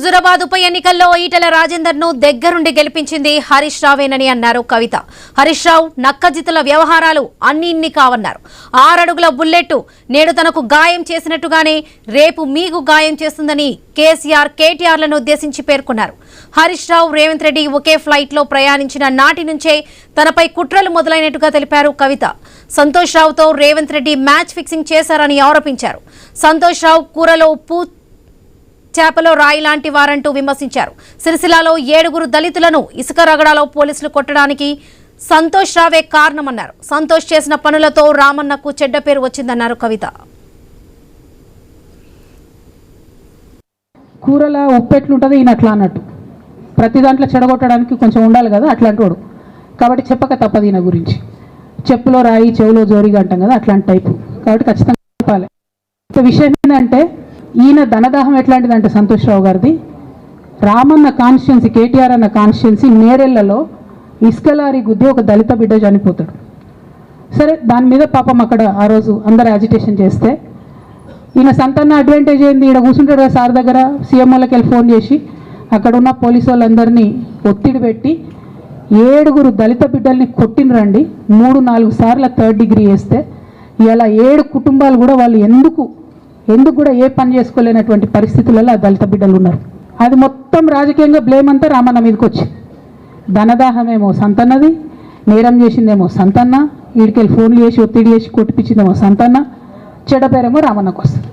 హుజూరాబాద్ ఉప ఎన్నికల్లో ఈటెల రాజేందర్ ను దగ్గరుండి గెలిపించింది హరీష్ రావేనని అన్నారు కవిత. హరీష్ రావు నక్కజిత్తుల వ్యవహారాలు అన్ని కావన్నారు. 6 అడుగుల బుల్లెట్ నేడు తనకు గాయం చేసినట్టుగానే రేపు మీకు గాయం చేస్తుందని కేటీఆర్లను ఉద్దేశించి పేర్కొన్నారు. హరీష్ రావు రేవంత్ రెడ్డి ఒకే ఫ్లైట్ లో ప్రయాణించిన నాటి నుంచే తనపై కుట్రలు మొదలైనట్టుగా తెలిపారు కవిత. సంతోష్ రావుతో రేవంత్ రెడ్డి మ్యాచ్ ఫిక్సింగ్ చేశారని ఆరోపించారు. సంతోష్ రావు కూరలో ఉప్పు చేపలో రాయి లాంటి వారంటూ విమర్శించారు. సిరిసిల్లలో 7 దళితులను ఇసుక రగడాలో పోలీసులు కొట్టడానికి సంతోష్ రావే కారణమన్నారు. సంతోష్ చేసిన పనులతో రామన్నకు చెడ్డ పేరు వచ్చిందన్నారు కవిత. కూరల ఉప్పు ఎట్లుంటుంది ఈయన అట్లా అన్నట్టు ప్రతి దాంట్లో చెడగొట్టడానికి కొంచెం ఉండాలి కదా అట్లాంటి వాడు. కాబట్టి చెప్పక తప్పదు ఈయన గురించి. చెప్పులో రాయి చెవులో జోరిగా అంటాం కదా అట్లాంటి టైపు. కాబట్టి ఖచ్చితంగా చెప్పాలి. విషయం ఏంటంటే ఈయన ధనదాహం ఎట్లాంటిదంటే సంతోష్ రావు గారిది రామన్న కాన్స్టిట్యున్సీ కేటీఆర్ అన్న కాన్స్టిట్యున్సీ నేరెళ్లలో ఇసుక లారీ గుద్ది ఒక దళిత బిడ్డ చనిపోతాడు. సరే దాని మీద పాపం అక్కడ ఆ రోజు అందరు యాజిటేషన్ చేస్తే ఈయన సంతన్న అడ్వాంటేజ్ ఏంది, ఈయన కూర్చుంటాడు కదా సార్ దగ్గర, సీఎం వాళ్ళకి వెళ్ళి ఫోన్ చేసి అక్కడ ఉన్న పోలీసు వాళ్ళందరినీ ఒత్తిడి పెట్టి 7 దళిత బిడ్డల్ని కొట్టినరండి. 3-4 సార్లు 3rd డిగ్రీ వేస్తే ఇలా 7 కుటుంబాలు కూడా వాళ్ళు ఎందుకు కూడా ఏ పని చేసుకోలేనటువంటి పరిస్థితులలో ఆ దళిత బిడ్డలు ఉన్నారు. అది మొత్తం రాజకీయంగా బ్లేమ్ అంతా రామన్న మీదకి వచ్చి ధనదాహమేమో సంతన్నది, నేరం చేసిందేమో సంతన్న, వీడికెళ్ళి ఫోన్లు చేసి ఒత్తిడి చేసి కొట్టిపించిందేమో సంతన్న, చెడ్డ పేరేమో రామన్నకు వస్తుంది.